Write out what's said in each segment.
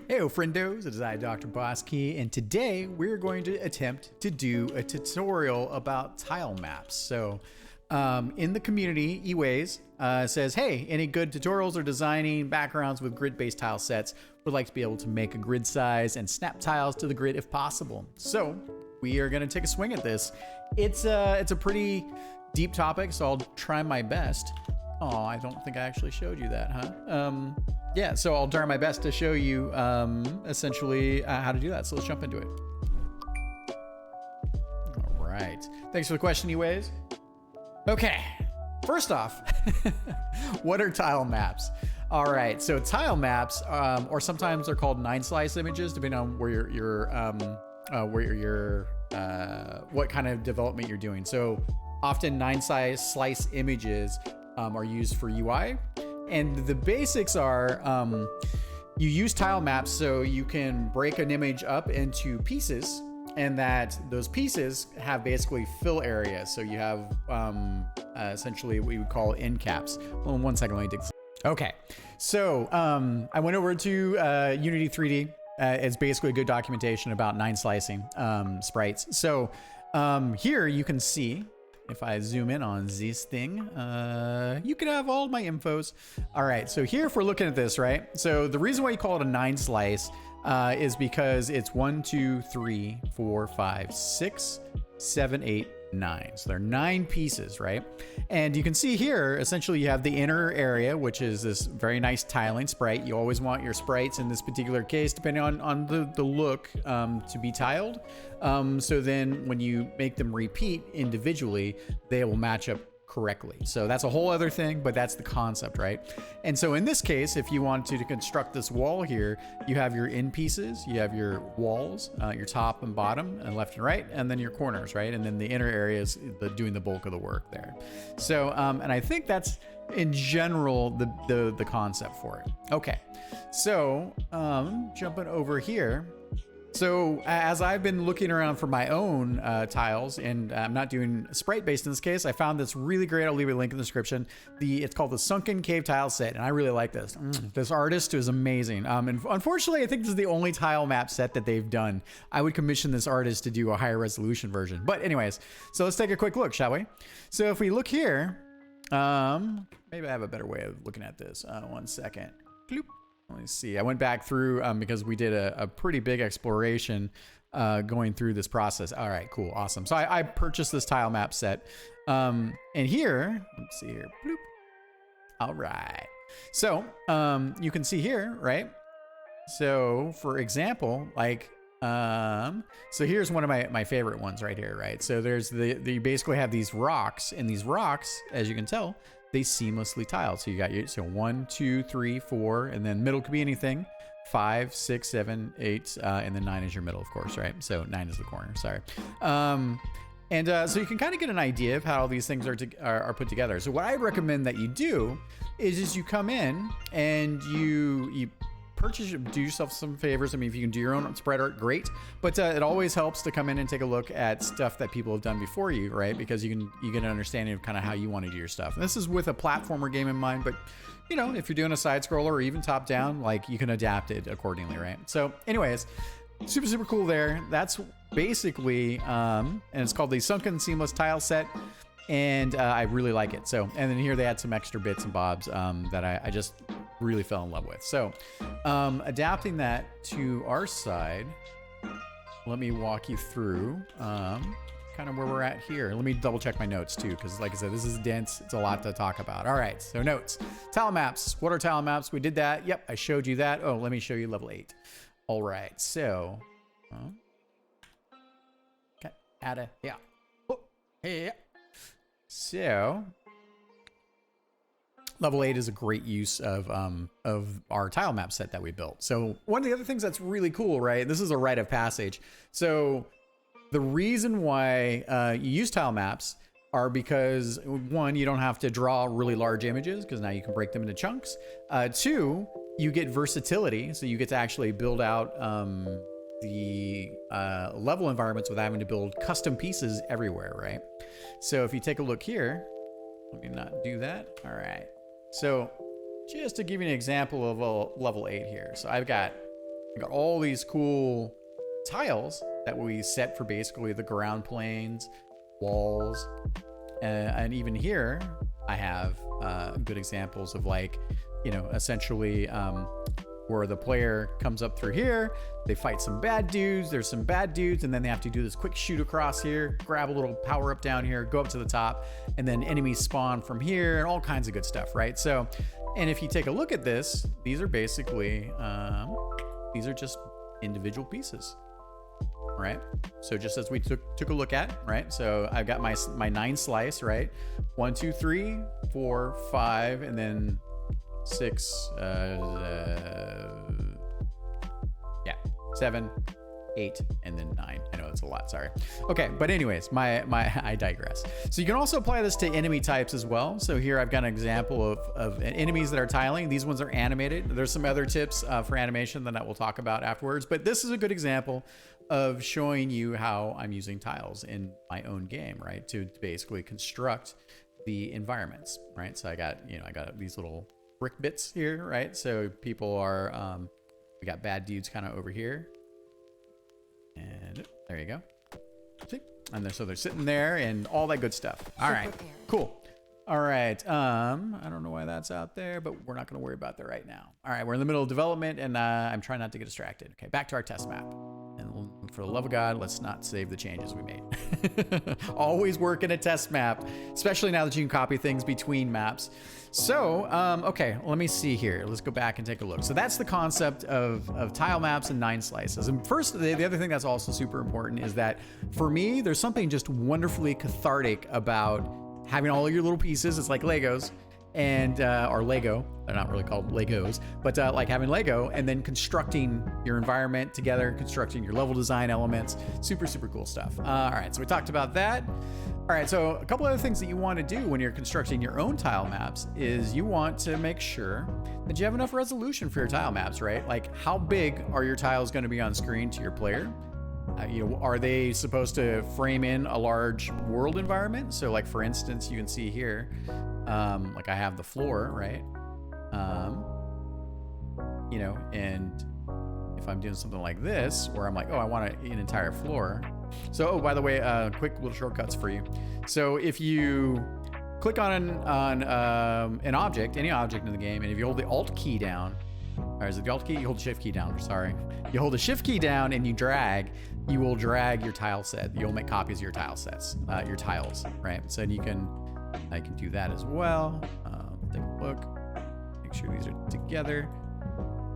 Hey, friendos, it is I, Dr. Bosky, and today we're going to attempt to do a tutorial about tile maps. So, in the community, eWays says, hey, any good tutorials or designing backgrounds with grid-based tile sets? Would like to be able to make a grid size and snap tiles to the grid if possible. So, we are going to take a swing at this. It's a pretty deep topic, so I'll try my best. Oh, I don't think I actually showed you that, huh? Yeah, so I'll try my best to show you essentially how to do that. So let's jump into it. All right. Thanks for the question, eWays. Okay, first off, what are tile maps? All right, so tile maps, or sometimes they're called 9-slice images, depending on where what kind of development you're doing. So often 9-slice images are used for UI. And the basics are you use tile maps so you can break an image up into pieces, and that those pieces have basically fill areas. So you have essentially what we would call end caps. Well, 1 second, let me dig this. Okay, so I went over to Unity 3D. It's basically a good documentation about 9-slicing sprites. So here you can see, if I zoom in on this thing, you can have all my infos. All right, so here if we're looking at this, right? So the reason why you call it a 9-slice is because it's 1, 2, 3, 4, 5, 6, 7, 8, 9. So there are 9 pieces, right? And you can see here, essentially you have the inner area, which is this very nice tiling sprite. You always want your sprites in this particular case, depending on the look, to be tiled. So then when you make them repeat individually, they will match up correctly. So that's a whole other thing, but that's the concept, right? And so in this case, if you want to construct this wall here, you have your end pieces, you have your walls, your top and bottom and left and right, and then your corners, right? And then the inner area is doing the bulk of the work there. So, and I think that's in general the concept for it. Okay, so jumping over here. So as I've been looking around for my own tiles, and I'm not doing sprite based in this case, I found this really great. I'll leave a link in the description. It's called the Sunken Cave Tile Set, and I really like this. This artist is amazing. And unfortunately, I think this is the only tile map set that they've done. I would commission this artist to do a higher resolution version. But anyways, so let's take a quick look, shall we? So if we look here, maybe I have a better way of looking at this. 1 second. Bloop. Let me see. I went back through because we did a pretty big exploration going through this process. All right, cool, awesome. So I purchased this tile map set. And here, let's see here. Bloop. All right. So you can see here, right? So for example, like, so here's one of my favorite ones right here, right? So there's you basically have these rocks, and these rocks, as you can tell, they seamlessly tile. So you got your 1, 2, 3, 4, and then middle could be anything. 5, 6, 7, 8, and then 9 is your middle, of course, right? So 9 is the corner. Sorry. So you can kind of get an idea of how all these things are put together. So what I recommend that you do is you come in and you do yourself some favors. I mean, if you can do your own spread art, great. But it always helps to come in and take a look at stuff that people have done before you, right? Because you get an understanding of kind of how you want to do your stuff. And this is with a platformer game in mind, but you know, if you're doing a side scroller or even top down, like you can adapt it accordingly, right? So anyways, super cool there. That's basically, and it's called the Sunken Seamless Tile Set. And I really like it. So, and then here they add some extra bits and bobs that I just really fell in love with. So adapting that to our side, let me walk you through kind of where we're at here. Let me double check my notes too, because like I said, this is dense. It's a lot to talk about. All right, so notes. Tile maps. What are tile maps? We did that. Yep, I showed you that. Oh, let me show you level 8. All right, so okay, yeah. Oh, hey. So level 8 is a great use of our tile map set that we built. So one of the other things that's really cool, right? This is a rite of passage. So the reason why you use tile maps are because 1, you don't have to draw really large images because now you can break them into chunks. 2, you get versatility. So you get to actually build out the level environments without having to build custom pieces everywhere, right? So if you take a look here, let me not do that. All right. So just to give you an example of a level 8 here. So I've got We got all these cool tiles that we set for basically the ground planes, walls, and even here I have good examples of like, you know, essentially where the player comes up through here, they fight some bad dudes, there's some bad dudes, and then they have to do this quick shoot across here, grab a little power up down here, go up to the top, and then enemies spawn from here, and all kinds of good stuff, right? So, and if you take a look at this, these are basically, these are just individual pieces, right? So just as we took a look at, right? So I've got my 9 slice, right? 1, 2, 3, 4, 5, and then 6, 7, 8, and then 9. I know it's a lot, sorry. Okay, but anyways, I digress. So you can also apply this to enemy types as well. So here I've got an example of enemies that are tiling. These ones are animated. There's some other tips for animation that we'll talk about afterwards, but this is a good example of showing you how I'm using tiles in my own game, right? To basically construct the environments, right? So I got these little brick bits here, right? So people are, we got bad dudes kind of over here. And there you go. See? And so they're sitting there and all that good stuff. All right, cool. All right, I don't know why that's out there, but we're not gonna worry about that right now. All right, we're in the middle of development and I'm trying not to get distracted. Okay, back to our test map. And for the love of God, let's not save the changes we made. Always work in a test map, especially now that you can copy things between maps. So, okay, let me see here. Let's go back and take a look. So that's the concept of tile maps and 9 slices. And first, the other thing that's also super important is that for me, there's something just wonderfully cathartic about having all of your little pieces. It's like Legos and or Lego. They're not really called Legos, but like having Lego and then constructing your environment together, constructing your level design elements. Super, super cool stuff. All right, so we talked about that. All right, so a couple other things that you want to do when you're constructing your own tile maps is you want to make sure that you have enough resolution for your tile maps, right? Like how big are your tiles going to be on screen to your player? You know, are they supposed to frame in a large world environment? So like for instance, you can see here, like I have the floor, right? You know, and if I'm doing something like this, where I'm like, oh, I want an entire floor. So, oh, by the way, quick little shortcuts for you. So if you click on an object, any object in the game, and if you hold the Alt key down, or is it the Alt key? You hold the Shift key down, sorry. You hold the Shift key down and you drag, you will drag your tile set. You'll make copies of your tile sets, your tiles, right? So I can do that as well. Take a look, make sure these are together.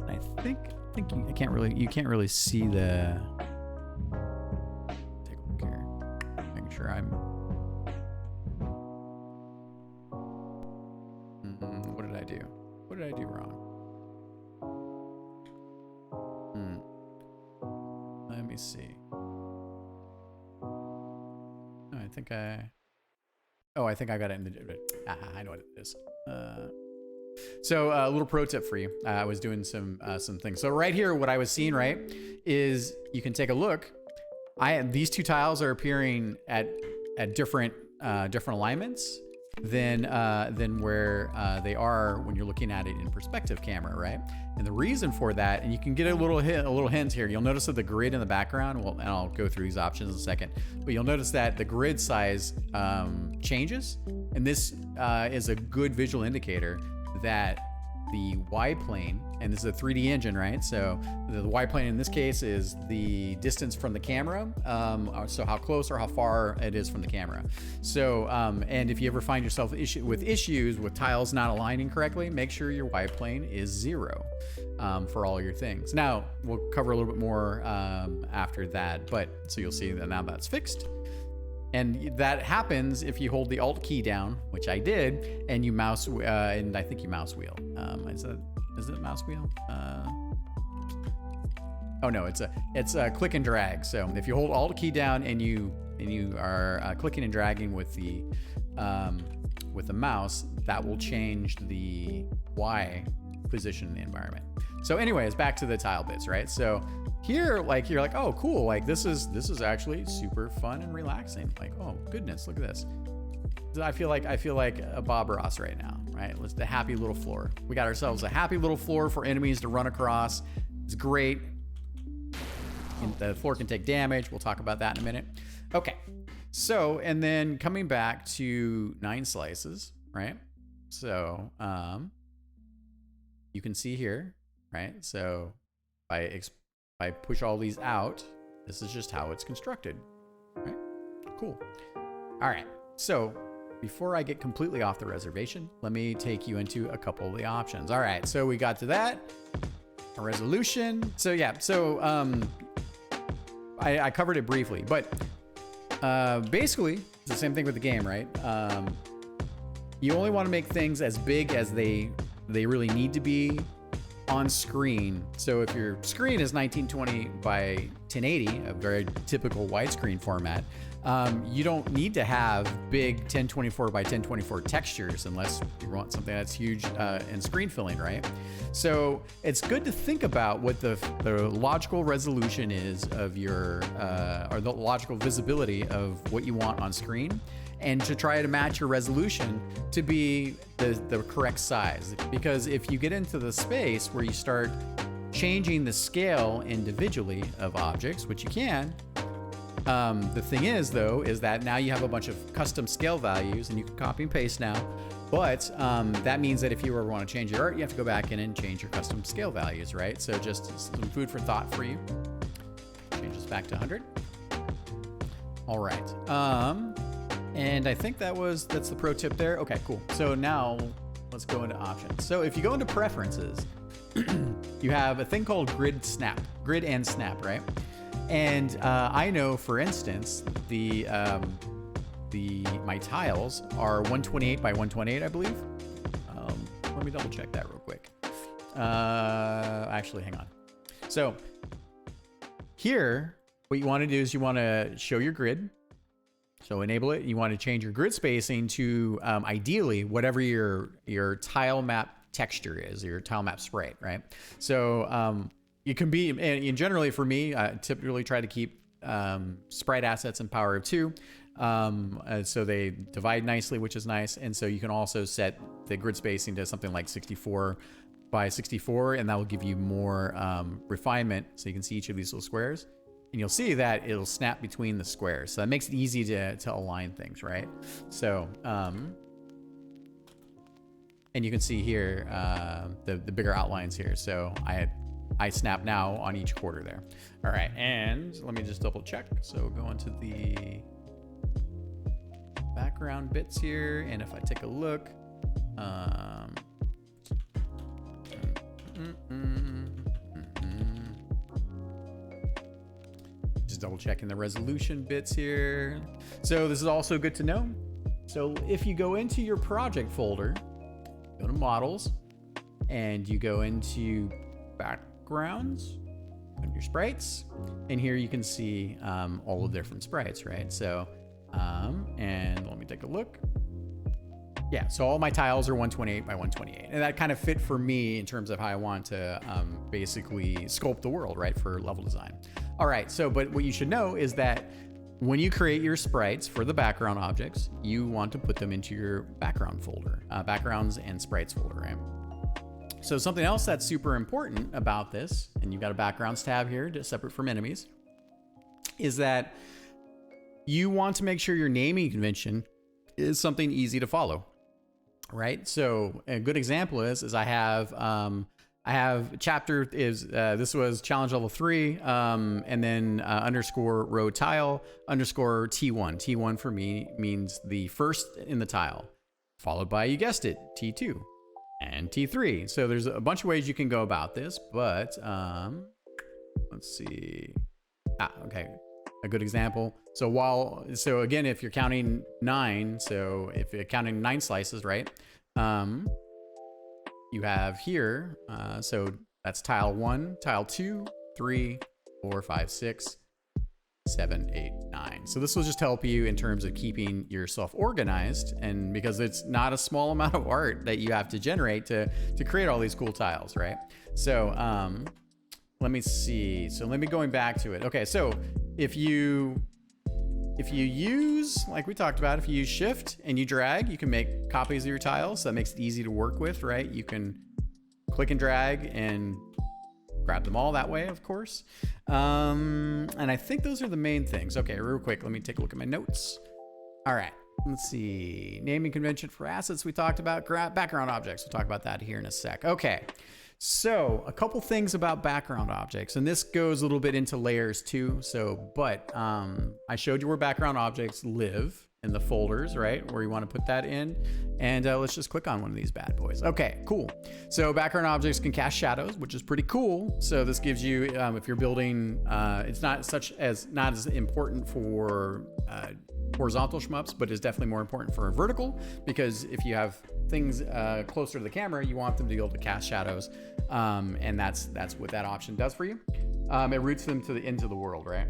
And I think you can't really see the, take a look here, making sure I'm, what did I do? What did I do wrong? Let me see. I think I got it in the, I know what it is. So a little pro tip for you. I was doing some things. So right here, what I was seeing, right, is you can take a look. These 2 tiles are appearing at different alignments than where they are when you're looking at it in perspective camera, right? And the reason for that, and you can get a little hint here. You'll notice that the grid in the background, and I'll go through these options in a second, but you'll notice that the grid size changes, and this is a good visual indicator that the Y plane, and this is a 3D engine, right? So the Y plane in this case is the distance from the camera, so how close or how far it is from the camera. So, and if you ever find yourself with issues with tiles not aligning correctly, make sure your Y plane is 0 for all your things. Now, we'll cover a little bit more after that, but so you'll see that now that's fixed. And that happens if you hold the Alt key down, which I did, and you mouse, and I think you mouse wheel. Is it mouse wheel? Oh no, it's a click and drag. So if you hold Alt key down and you are clicking and dragging with the mouse, that will change the Y position in the environment. So anyways, back to the tile bits, right? So here, like, you're like, oh, cool. Like this is actually super fun and relaxing. Like, oh goodness, look at this. I feel like a Bob Ross right now, right? It's the happy little floor. We got ourselves a happy little floor for enemies to run across. It's great. the floor can take damage. We'll talk about that in a minute. Okay. So, and then coming back to 9 slices, right? So, you can see here, right? So if I push all these out, this is just how it's constructed, right? Cool. All right. So before I get completely off the reservation, let me take you into a couple of the options. All right. So we got to that. A resolution. So yeah. So I covered it briefly, but basically it's the same thing with the game, right? You only want to make things as big as they really need to be on screen. So if your screen is 1920 by 1080, a very typical widescreen format, you don't need to have big 1024 by 1024 textures unless you want something that's huge and screen filling, right? So it's good to think about what the logical resolution is of your, or the logical visibility of what you want on screen, and to try to match your resolution to be the correct size. Because if you get into the space where you start changing the scale individually of objects, which you can, the thing is though, is that now you have a bunch of custom scale values and you can copy and paste now. But that means that if you ever want to change your art, you have to go back in and change your custom scale values, right? So just some food for thought for you. Change this back to 100. All right. And I think that's the pro tip there. Okay, cool. So now let's go into options. So if you go into preferences, you have a thing called grid and snap, right? And I know, for instance, my tiles are 128 by 128, I believe. Let me double check that real quick. Actually, hang on. So here, what you want to do is you want to show your grid. So enable it. You want to change your grid spacing to ideally whatever your tile map texture is, your tile map sprite, right? So you can be, and generally for me, I typically try to keep sprite assets in power of 2. So they divide nicely, which is nice. And so you can also set the grid spacing to something like 64 by 64, and that will give you more refinement. So you can see each of these little squares. And you'll see that it'll snap between the squares. So that makes it easy to align things, right? So, and you can see here the bigger outlines here. So I snap now on each quarter there. All right, and let me just double check. So go into the background bits here, and if I take a look, just double checking the resolution bits here. So this is also good to know. So if you go into your project folder, go to models, and you go into backgrounds and your sprites, and here you can see all of the different sprites, right? So and let me take a look. Yeah, so all my tiles are 128 by 128, and that kind of fit for me in terms of how I want to basically sculpt the world, right, for level design. All right, so but what you should know is that when you create your sprites for the background objects, you want to put them into your background folder, backgrounds and sprites folder, right? So something else that's super important about this, and you've got a backgrounds tab here, just separate from enemies, is that you want to make sure your naming convention is something easy to follow, right? So a good example is I have chapter is, this was challenge level 3, and then underscore row tile underscore T1. T1 for me means the first in the tile, followed by, you guessed it, T2 and T3. So there's a bunch of ways you can go about this, but let's see. Okay. A good example. So again, if you're counting 9, so if you're counting 9 slices, right? You have here, so that's tile 1, tile 2, 3, 4, 5, 6, 7, 8, 9. So this will just help you in terms of keeping yourself organized, and because it's not a small amount of art that you have to generate to create all these cool tiles, right? So let me see. So let me going back to it. Okay, so if you use, like we talked about, if you use shift and you drag, you can make copies of your tiles. So that makes it easy to work with, right? You can click and drag and grab them all that way, of course. And I think those are the main things. Okay, real quick, let me take a look at my notes. All right, let's see. Naming convention for assets we talked about. Background objects, we'll talk about that here in a sec. Okay, so a couple things about background objects, and this goes a little bit into layers too. But I showed you where background objects live in the folders, right? Where you want to put that in. And let's just click on one of these bad boys. Okay, cool. So background objects can cast shadows, which is pretty cool. So this gives you, if you're building, it's not as important for horizontal shmups, but is definitely more important for vertical, because if you have things closer to the camera, you want them to be able to cast shadows. And that's what that option does for you. It routes them into the world, right?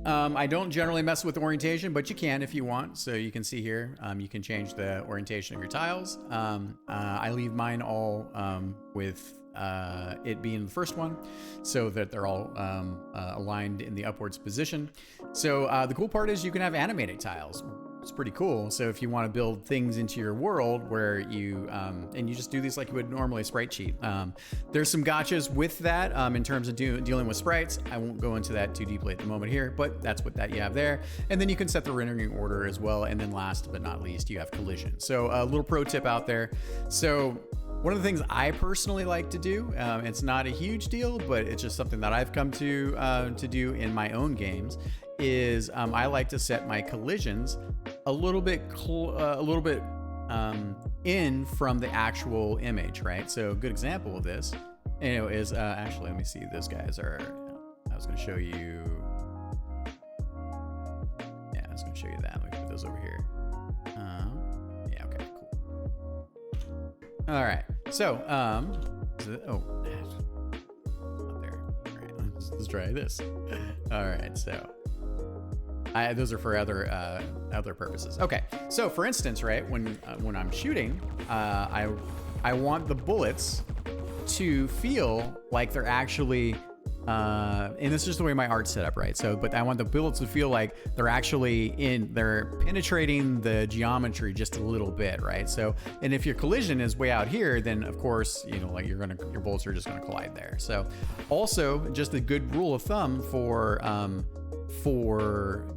I don't generally mess with orientation, but you can if you want. So you can see here, you can change the orientation of your tiles. I leave mine all with it being the first one, so that they're all aligned in the upwards position. So the cool part is you can have animated tiles. It's pretty cool. So if you want to build things into your world where you and you just do these like you would normally a sprite sheet. There's some gotchas with that in terms of dealing with sprites. I won't go into that too deeply at the moment here, but that's what you have there. And then you can set the rendering order as well. And then last but not least, you have collision. So a little pro tip out there. So one of the things I personally like to do, it's not a huge deal, but it's just something that I've come to do in my own games, is I like to set my collisions a little bit in from the actual image, right? So a good example of this, is actually, let me see. Those guys are. I was going to show you. Yeah, I was going to show you that. Let me put those over here. Yeah. Okay. Cool. All right. So not there. All right. Let's try this. All right. So. Those are for other purposes. Okay, so for instance, right, when I'm shooting, I want the bullets to feel like they're actually, and this is just the way my art's set up, right? So, but I want the bullets to feel like they're penetrating the geometry just a little bit, right? So, and if your collision is way out here, then of course, like your bullets are just gonna collide there. So, also just a good rule of thumb for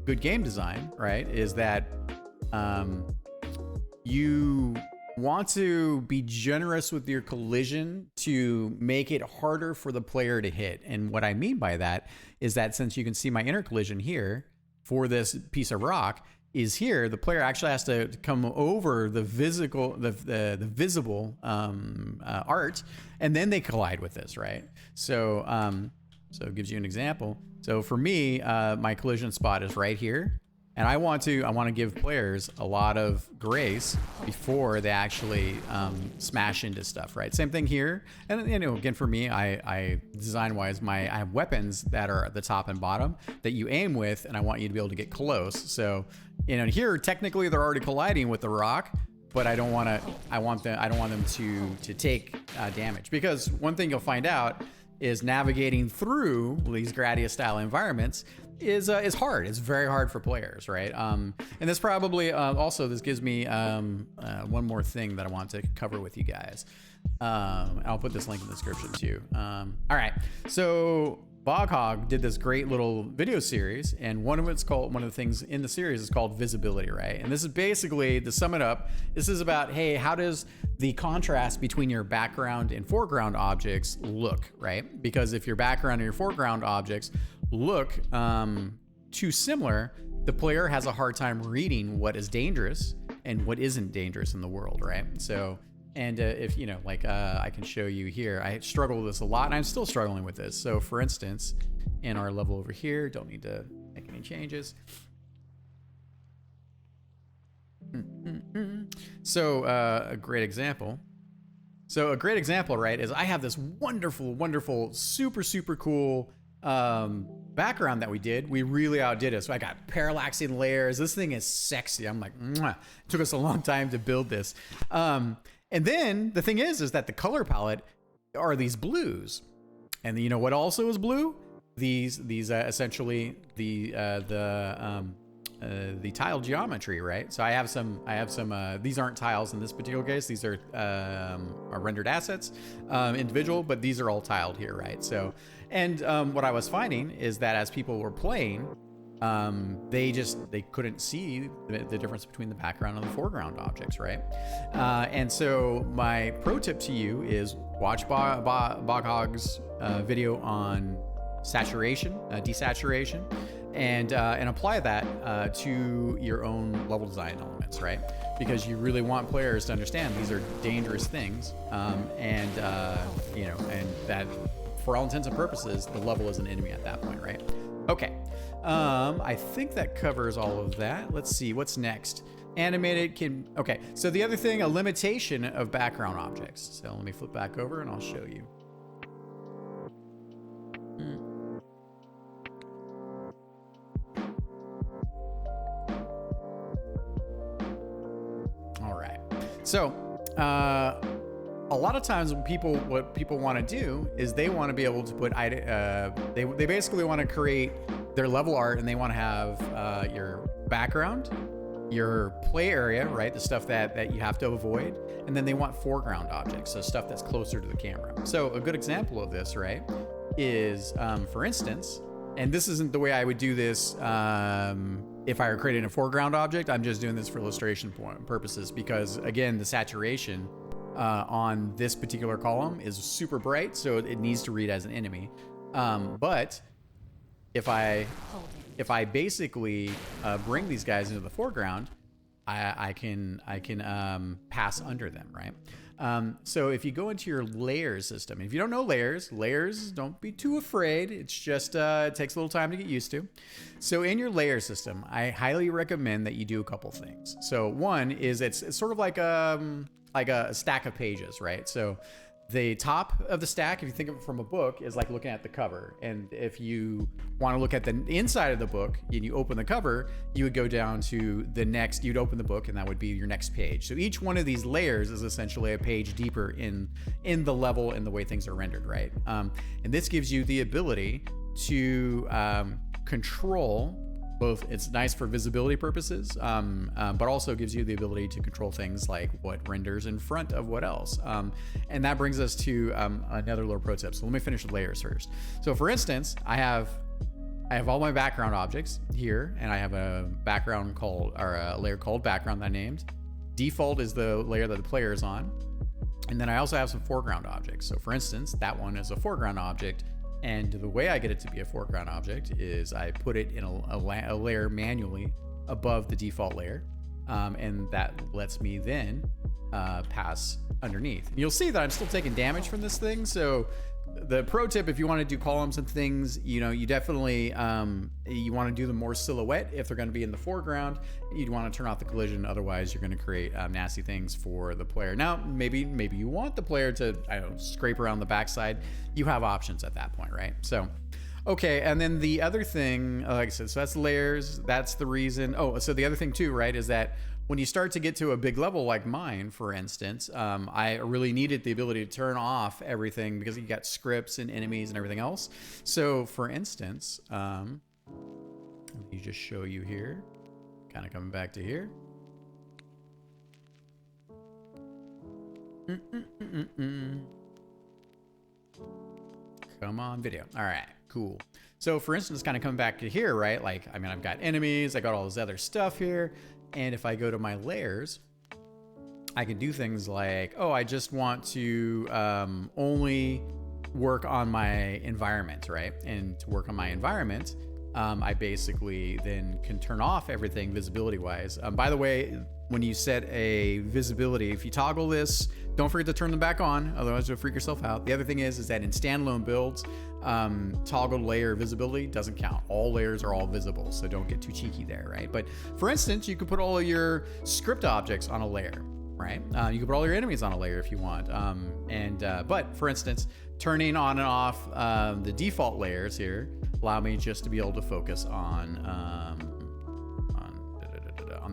good game design, right, is that you want to be generous with your collision to make it harder for the player to hit. And what I mean by that is that since you can see my inner collision here for this piece of rock is here, the player actually has to come over the visible art, and then they collide with this, right? So it gives you an example. So for me, my collision spot is right here, and I want to give players a lot of grace before they actually smash into stuff, right? Same thing here, and again for me, I design-wise, I have weapons that are at the top and bottom that you aim with, and I want you to be able to get close. So here technically they're already colliding with the rock, but I don't want them to take damage, because one thing you'll find out is navigating through these Gradius style environments is hard. It's very hard for players, right? And this probably also this gives me one more thing that I want to cover with you guys. I'll put this link in the description too. All right, so Boghog did this great little video series, and one of the things in the series is called visibility, right? And this is basically, to sum it up, this is about, hey, how does the contrast between your background and foreground objects look, right? Because if your background and your foreground objects look too similar, the player has a hard time reading what is dangerous and what isn't dangerous in the world, right? So, and if I can show you here, I struggle with this a lot, and I'm still struggling with this. So for instance, in our level over here, don't need to make any changes. So a great example. Right, is I have this wonderful, super cool background that we did. We really outdid it. So I got parallaxing layers. This thing is sexy. I'm like, mwah. It took us a long time to build this. And then the thing is that the color palette are these blues. And you know what also is blue? These essentially the the tile geometry, right? So I have some, these aren't tiles in this particular case. These are rendered assets, individual, but these are all tiled here, right? So, and what I was finding is that as people were playing, they couldn't see the difference between the background and the foreground objects, right? And so my pro tip to you is watch Boghog's video on saturation, desaturation, and apply that to your own level design elements, right? Because you really want players to understand these are dangerous things, and that for all intents and purposes, the level is an enemy at that point, right? Okay, I think that covers all of that. Let's see, what's next? Animated can, okay, so the other thing, a limitation of background objects. So let me flip back over and I'll show you. All right, so a lot of times what people want to do is they want to be able to put, they basically want to create their level art, and they want to have your background, your play area, right? The stuff that you have to avoid. And then they want foreground objects, so stuff that's closer to the camera. So a good example of this, right, is, for instance, and this isn't the way I would do this if I were creating a foreground object. I'm just doing this for illustration purposes because, again, the saturation on this particular column is super bright, so it needs to read as an enemy. But if I basically bring these guys into the foreground, I can pass under them, right? So if you go into your layer system, if you don't know layers, don't be too afraid. It's just, it takes a little time to get used to. So in your layer system, I highly recommend that you do a couple things. So one is it's sort of like a stack of pages, right? So the top of the stack, if you think of it from a book, is like looking at the cover. And if you want to look at the inside of the book and you open the cover, you would go down to the next, you'd open the book and that would be your next page. So each one of these layers is essentially a page deeper in the level and the way things are rendered, right? And this gives you the ability to control both. It's nice for visibility purposes, but also gives you the ability to control things like what renders in front of what else. And that brings us to another little pro tip. So let me finish the layers first. So for instance, I have all my background objects here, and I have a background called, or a layer called background that I named. Default is the layer that the player is on. And then I also have some foreground objects. So for instance, that one is a foreground object. And the way I get it to be a foreground object is I put it in a layer manually above the default layer. And that lets me then pass underneath. And you'll see that I'm still taking damage from this thing. So the pro tip, if you want to do columns and things, you definitely, you want to do them more silhouette if they're going to be in the foreground. You'd want to turn off the collision. Otherwise, you're going to create nasty things for the player. Now, maybe you want the player to, I don't know, scrape around the backside. You have options at that point, right? So, okay. And then the other thing, like I said, so that's layers. That's the reason. Oh, so the other thing too, right, is that when you start to get to a big level like mine, for instance, I really needed the ability to turn off everything because you got scripts and enemies and everything else. So for instance, let me just show you here, kind of coming back to here. Come on, video. All right, cool. So for instance, kind of coming back to here, right? Like, I mean, I've got enemies, I got all this other stuff here. And if I go to my layers, I can do things like, oh, I just want to only work on my environment, right? And to work on my environment, I basically then can turn off everything visibility wise. By the way, when you set a visibility, if you toggle this, don't forget to turn them back on, otherwise you'll freak yourself out. The other thing is that in standalone builds, toggled layer visibility doesn't count. All layers are all visible, so don't get too cheeky there, right? But for instance, you could put all of your script objects on a layer, right? You can put all your enemies on a layer if you want. But for instance, turning on and off the default layers here allow me just to be able to focus on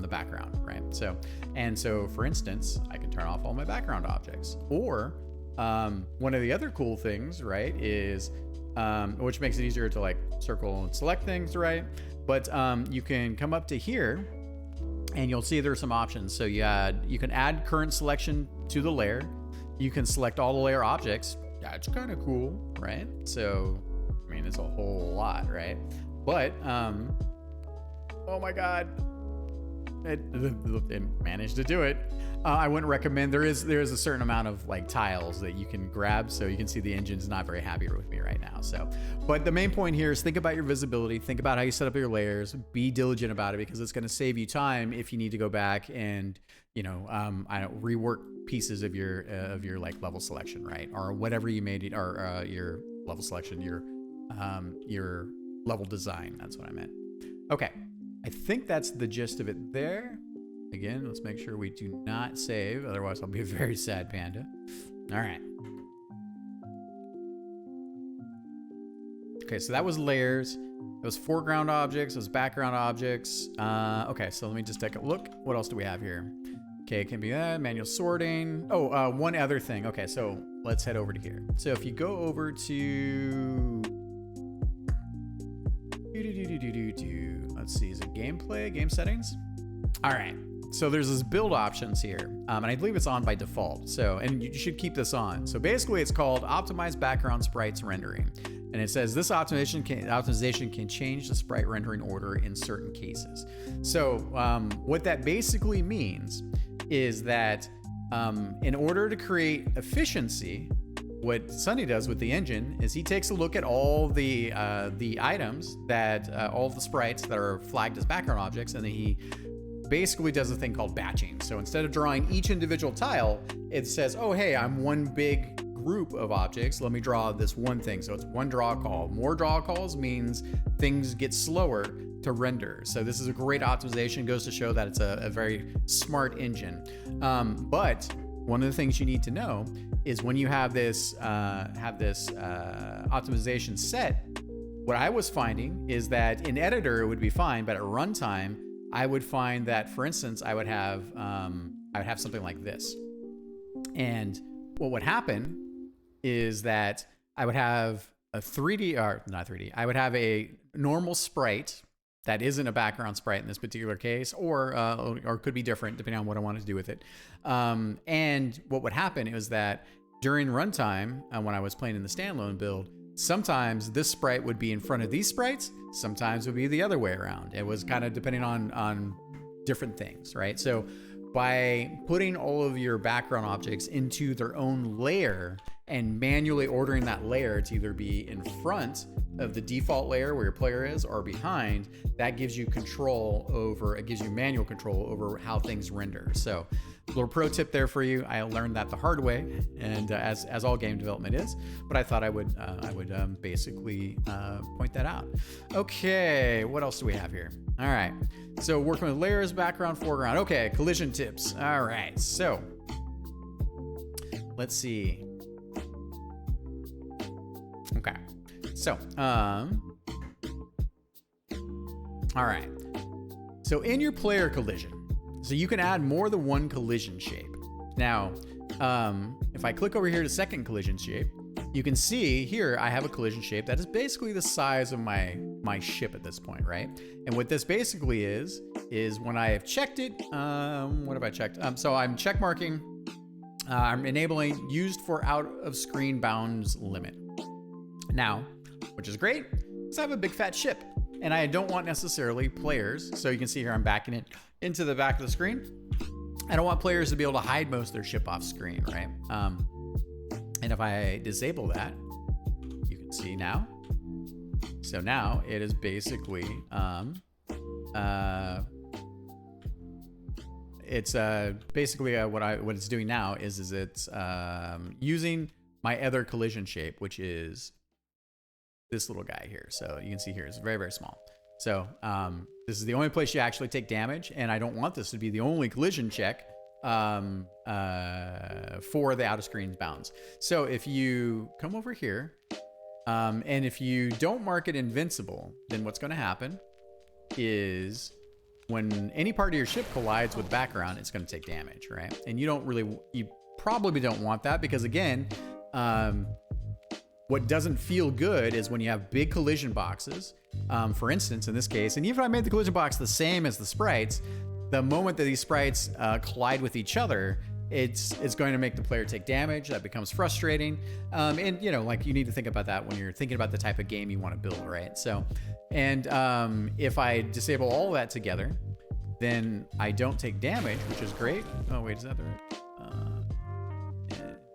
the background, right? So for instance, I can turn off all my background objects. Or one of the other cool things, right, is which makes it easier to like circle and select things, right? But you can come up to here and you'll see there's some options. So you can add current selection to the layer. You can select all the layer objects. That's kind of cool, right? So, I mean, it's a whole lot, right? But, oh my God, it managed to do it. I wouldn't recommend. There is a certain amount of like tiles that you can grab, so you can see the engine's not very happy with me right now. So, but the main point here is think about your visibility, think about how you set up your layers, be diligent about it, because it's going to save you time if you need to go back and rework pieces of your like level selection, right, or whatever you made it, or your level selection, your level design. That's what I meant. Okay, I think that's the gist of it there. Again, let's make sure we do not save, otherwise I'll be a very sad panda. All right. Okay, so that was layers. It was foreground objects, it was background objects. Okay, so let me just take a look. What else do we have here? Okay, it can be manual sorting. Oh, one other thing. Okay, so let's head over to here. So if you go over to... Let's see, is it gameplay, game settings? All right. So there's this build options here, and I believe it's on by default. So, and you should keep this on. So basically it's called optimize background sprites rendering. And it says this optimization can change the sprite rendering order in certain cases. So what that basically means is that in order to create efficiency, what Sunny does with the engine is he takes a look at all the items that, all the sprites that are flagged as background objects, and then he basically does a thing called batching. So instead of drawing each individual tile, it says, oh, hey, I'm one big group of objects. Let me draw this one thing. So it's one draw call. More draw calls means things get slower to render. So this is a great optimization. Goes to show that it's a very smart engine. But one of the things you need to know is when you have this optimization set, what I was finding is that in editor it would be fine, but at runtime I would find that, for instance, I would have something like this. And what would happen is that I would have a 3D, or not 3D, I would have a normal sprite that isn't a background sprite in this particular case, or could be different depending on what I wanted to do with it. And what would happen is that during runtime, when I was playing in the standalone build, sometimes this sprite would be in front of these sprites, sometimes it would be the other way around. It was kind of depending on different things, right? So by putting all of your background objects into their own layer and manually ordering that layer to either be in front of the default layer where your player is or behind, that gives you control over, it gives you manual control over how things render. So a little pro tip there for you. I learned that the hard way, and as all game development is, but I thought I would basically point that out. Okay, what else do we have here? All right, so working with layers, background, foreground. Okay, collision tips. All right, so let's see. Okay, so all right, so in your player collision, so you can add more than one collision shape. Now, if I click over here to second collision shape, you can see here I have a collision shape that is basically the size of my ship at this point, right? And what this basically is when I have checked it, what have I checked? So I'm check marking, I'm enabling used for out of screen bounds limit. Now, which is great, because I have a big fat ship and I don't want necessarily players. So you can see here I'm backing it into the back of the screen. I don't want players to be able to hide most of their ship off screen, right? And if I disable that, you can see now. So now it is basically, it's basically what it's doing now is it's using my other collision shape, which is this little guy here. So you can see here it's very, very small. So this is the only place you actually take damage, and I don't want this to be the only collision check for the out of screen bounds. So if you come over here, and if you don't mark it invincible, then what's going to happen is when any part of your ship collides with background, it's going to take damage, right? And you probably don't want that, because again, what doesn't feel good is when you have big collision boxes. For instance, in this case, and even if I made the collision box the same as the sprites, the moment that these sprites collide with each other, it's going to make the player take damage. That becomes frustrating. And you know, like, you need to think about that when you're thinking about the type of game you want to build, right? So, and if I disable all that together, then I don't take damage, which is great. Oh wait, is that the right?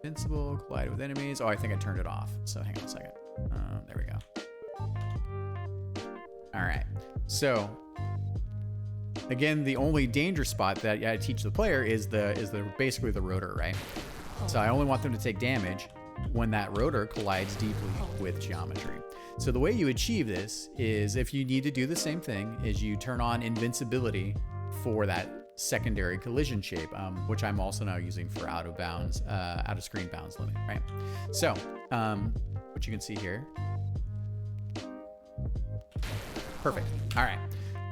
Invincible, collide with enemies. Oh, I think I turned it off. So hang on a second. There we go. All right. So again, the only danger spot that I teach the player is basically the rotor, right? So I only want them to take damage when that rotor collides deeply with geometry. So the way you achieve this is, if you need to do the same thing, is you turn on invincibility for that secondary collision shape, which I'm also now using for out of screen bounds limit, right? So what you can see here. Perfect. All right,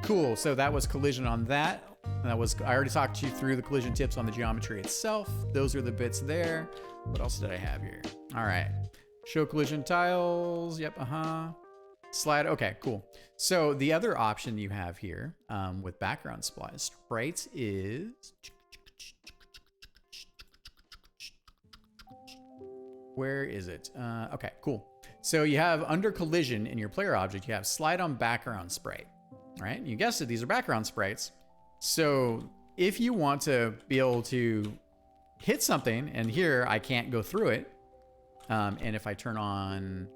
cool. So that was collision on that. I already talked you through the collision tips on the geometry itself. Those are the bits there. What else did I have here? All right. Show collision tiles. Yep. Slide. Okay, cool. So the other option you have here with background sprites is, where is it? Okay, cool. So you have under collision in your player object, you have slide on background sprite, right? You guessed it, these are background sprites. So if you want to be able to hit something, and here I can't go through it, and if I turn on,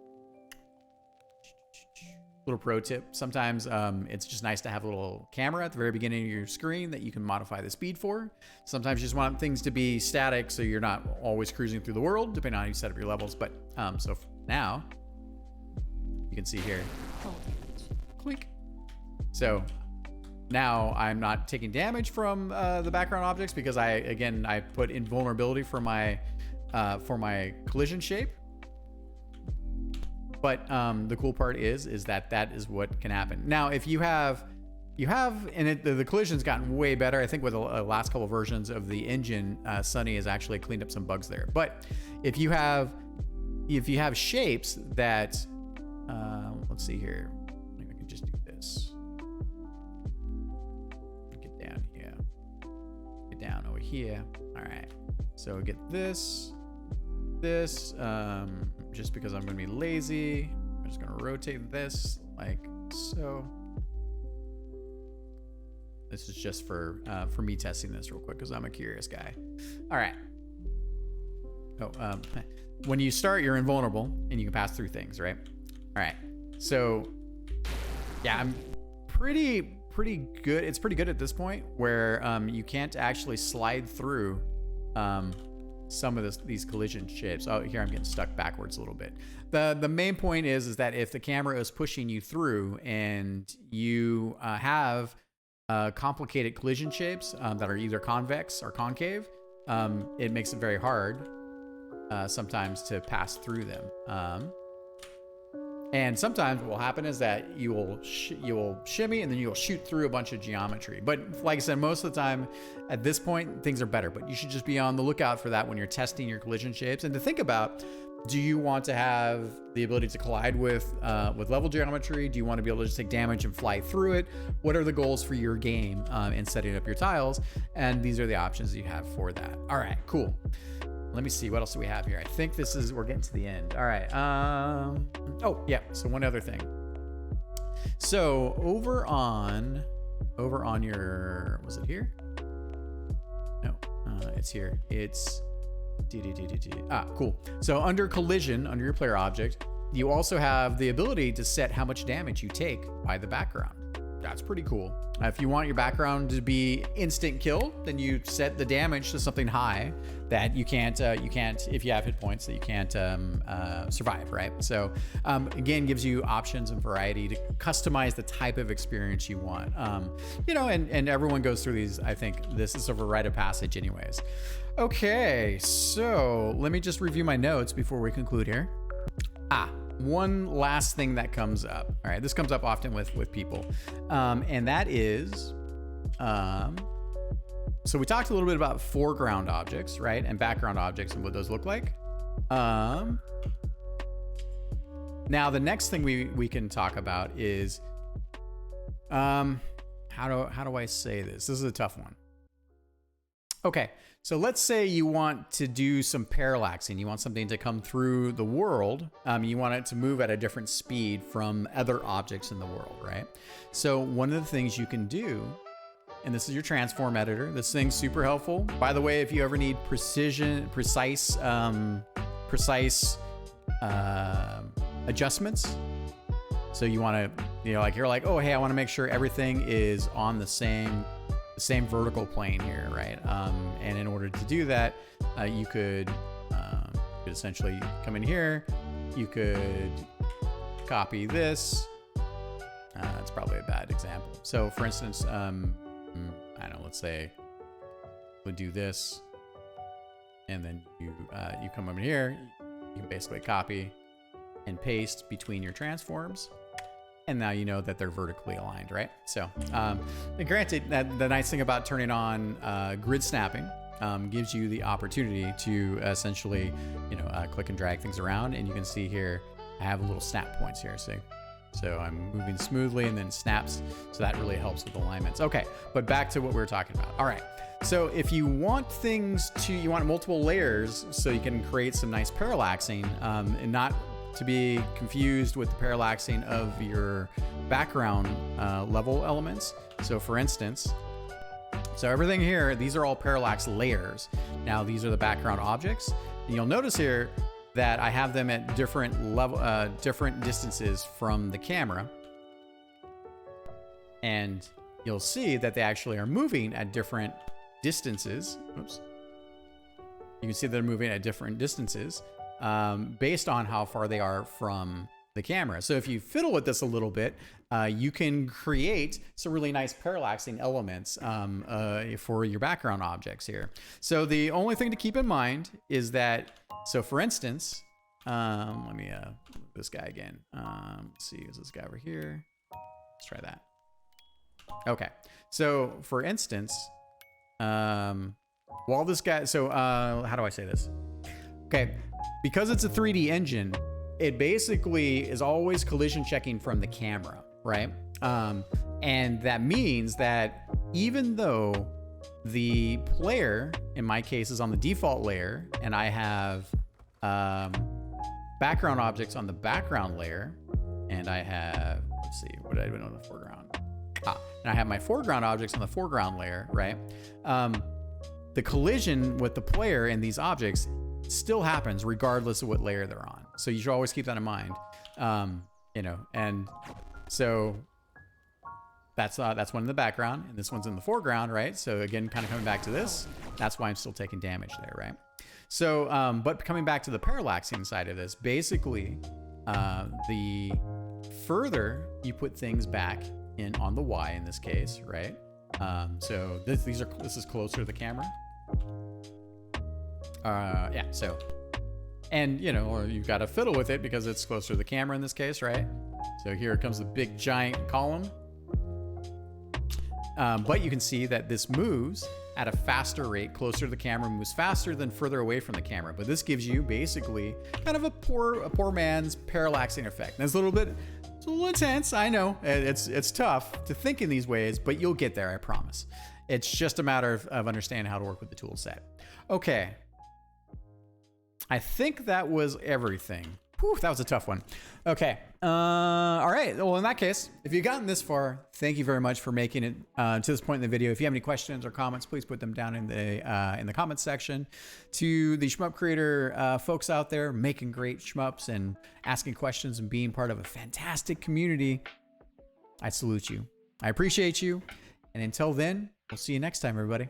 little pro tip, sometimes it's just nice to have a little camera at the very beginning of your screen that you can modify the speed for. Sometimes you just want things to be static so you're not always cruising through the world, depending on how you set up your levels. But so now you can see here, click. So now I'm not taking damage from the background objects because I put invulnerability for my collision shape. But the cool part is that is what can happen. Now, if you have, and the collision's gotten way better. I think with the last couple versions of the engine, Sunny has actually cleaned up some bugs there. But if you have shapes that, let's see here, maybe I can just do this. Get down here. Get down over here. All right. So we get this. Just because I'm going to be lazy, I'm just going to rotate this like so. This is just for me testing this real quick because I'm a curious guy. All right. Oh, when you start, you're invulnerable and you can pass through things, right? All right. So yeah, I'm pretty good. It's pretty good at this point where you can't actually slide through some of these collision shapes. Oh, here I'm getting stuck backwards a little bit. The main point is that if the camera is pushing you through and you have complicated collision shapes that are either convex or concave, it makes it very hard sometimes to pass through them. And sometimes what will happen is that you will shimmy and then you'll shoot through a bunch of geometry. But like I said, most of the time at this point, things are better, but you should just be on the lookout for that when you're testing your collision shapes. And to think about, do you want to have the ability to collide with level geometry? Do you want to be able to just take damage and fly through it? What are the goals for your game in setting up your tiles? And these are the options that you have for that. All right, cool. Let me see, what else do we have here? I think we're getting to the end. All right. Oh yeah, so one other thing. So over on your, was it here? No, it's here. It's cool. So under collision, under your player object, you also have the ability to set how much damage you take by the background. That's pretty cool. If you want your background to be instant kill, then you set the damage to something high that you can't, if you have hit points, that you can't survive, right? So again, gives you options and variety to customize the type of experience you want. And everyone goes through these. I think this is sort of a rite of passage anyways. Okay, so let me just review my notes before we conclude here. One last thing that comes up. All right, this comes up often with people, and that is, so we talked a little bit about foreground objects, right, and background objects and what those look like. Now, the next thing we can talk about is, how do I say this? This is a tough one. Okay, so let's say you want to do some parallaxing. You want something to come through the world. You want it to move at a different speed from other objects in the world, right? So one of the things you can do, and this is your transform editor. This thing's super helpful. By the way, if you ever need precise adjustments, so you want to, you're like, oh, hey, I want to make sure everything is on the same vertical plane here, right? And in order to do that, you could essentially come in here. You could copy this. That's probably a bad example. So for instance, I don't know, let's say we'll do this, and then you come over here. You can basically copy and paste between your transforms. And now you know that they're vertically aligned, right? So, granted, the nice thing about turning on grid snapping gives you the opportunity to essentially, click and drag things around. And you can see here, I have little snap points here, see? So I'm moving smoothly and then snaps. So that really helps with alignments. Okay, but back to what we were talking about. All right. So if you want you want multiple layers so you can create some nice parallaxing, and not to be confused with the parallaxing of your background level elements. So for instance, everything here, these are all parallax layers. Now these are the background objects. And you'll notice here that I have them at different distances from the camera. And you'll see that they actually are moving at different distances. Oops. You can see they're moving at different distances. Based on how far they are from the camera. So if you fiddle with this a little bit, you can create some really nice parallaxing elements for your background objects here. So the only thing to keep in mind is that, so for instance, let me move this guy again. Let's see, is this guy over here? Let's try that. Okay, so for instance, while this guy, so how do I say this? Okay. Because it's a 3D engine, it basically is always collision checking from the camera, right? And that means that even though the player, in my case, is on the default layer, and I have background objects on the background layer, and I have, let's see, what did I do on the foreground? And I have my foreground objects on the foreground layer, right? The collision with the player and these objects still happens regardless of what layer they're on. So you should always keep that in mind. And so that's one in the background and this one's in the foreground, right? So again, kind of coming back to this, that's why I'm still taking damage there, right? So, but coming back to the parallaxing side of this, basically, the further you put things back in on the Y in this case, right? So this is closer to the camera. Yeah, so, and or you've got to fiddle with it because it's closer to the camera in this case, right? So here comes the big giant column. But you can see that this moves at a faster rate, closer to the camera, moves faster than further away from the camera. But this gives you basically kind of a poor man's parallaxing effect. And it's a little intense, I know. It's tough to think in these ways, but you'll get there, I promise. It's just a matter of understanding how to work with the tool set. Okay. I think that was everything. Whew, that was a tough one. Okay. All right. Well, in that case, if you've gotten this far, thank you very much for making it to this point in the video. If you have any questions or comments, please put them down in the comments section. To the Shmup creator folks out there making great shmups and asking questions and being part of a fantastic community, I salute you. I appreciate you. And until then, we'll see you next time, everybody.